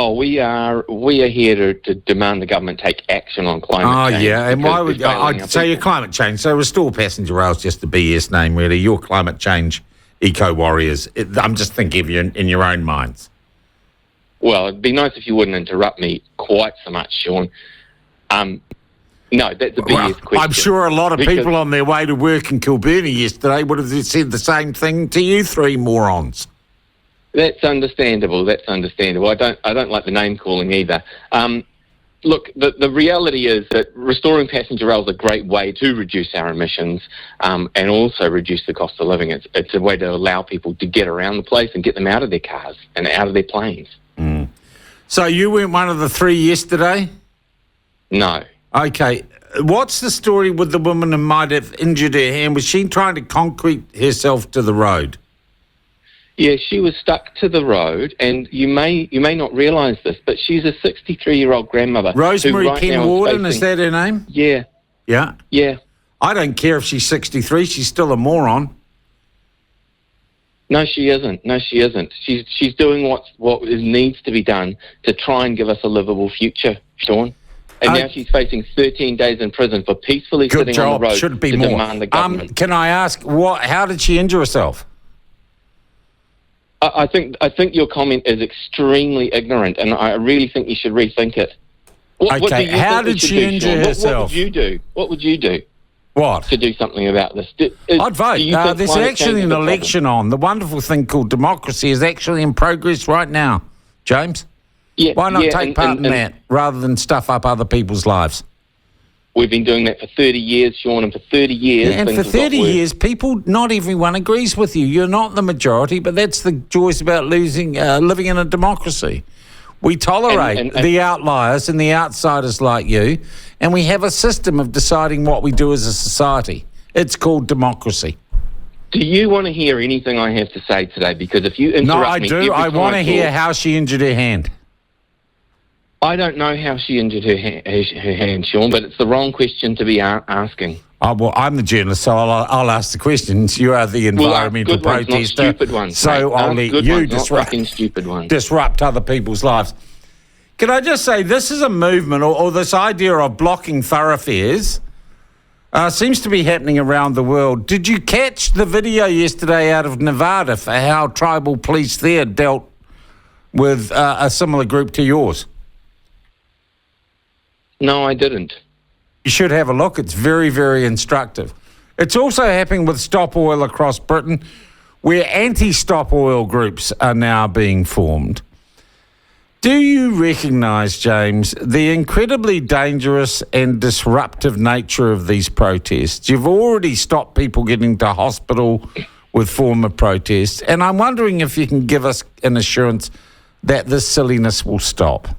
Oh, we are here to demand the government take action on climate change. Oh, yeah, and why would so your climate change? So restore passenger rail's just the BS name, really. Your climate change eco-warriors. I'm just thinking of you in your own minds. Well, it'd be nice if you wouldn't interrupt me quite so much, Sean. No, that's a BS question. I'm sure a lot of people on their way to work in Kilburnie yesterday would have said the same thing to you three morons. That's understandable. I don't like the name calling either. Look, the reality is that restoring passenger rail is a great way to reduce our emissions and also reduce the cost of living. It's a way to allow people to get around the place and get them out of their cars and out of their planes. Mm. So you weren't one of the three yesterday? No. Okay. What's the story with the woman who might have injured her hand? Was she trying to concrete herself to the road? Yeah, she was stuck to the road, and you may not realise this, but she's a 63-year-old grandmother. Rosemary Ken Warden, is that her name? Yeah. Yeah? Yeah. I don't care if she's 63, she's still a moron. No, she isn't. She's doing what needs to be done to try and give us a livable future, Sean. And now she's facing 13 days in prison for peacefully sitting on the road should be to more. demand the government. Can I ask, how did she injure herself? I think your comment is extremely ignorant, and I really think you should rethink it. How did she injure herself? What would you do? What? To do something about this? I'd vote. There's actually an election on. The wonderful thing called democracy is actually in progress right now, James. Yeah, why not take part in that rather than stuff up other people's lives? We've been doing that for 30 years, Sean, and for 30 years... Yeah, and for 30 years, not everyone agrees with you. You're not the majority, but that's the joys about living in a democracy. We tolerate the outliers and the outsiders like you, and we have a system of deciding what we do as a society. It's called democracy. Do you want to hear anything I have to say today? Because if you interrupt me... No, I do. I want to hear how she injured her hand. I don't know how she injured her hand, Sean, but it's the wrong question to be asking. Oh, well, I'm the journalist, so I'll ask the questions. You are the environmental protester, ones, not stupid ones, so I'll let you disrupt other people's lives. Can I just say, this is a movement, or this idea of blocking thoroughfares seems to be happening around the world. Did you catch the video yesterday out of Nevada for how tribal police there dealt with a similar group to yours? No, I didn't. You should have a look. It's very, very instructive. It's also happening with Stop Oil across Britain, where anti-stop oil groups are now being formed. Do you recognise, James, the incredibly dangerous and disruptive nature of these protests? You've already stopped people getting to hospital with former protests, and I'm wondering if you can give us an assurance that this silliness will stop.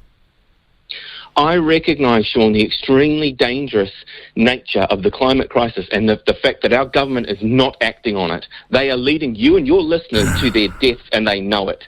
I recognise, Sean, the extremely dangerous nature of the climate crisis and the fact that our government is not acting on it. They are leading you and your listeners to their death, and they know it.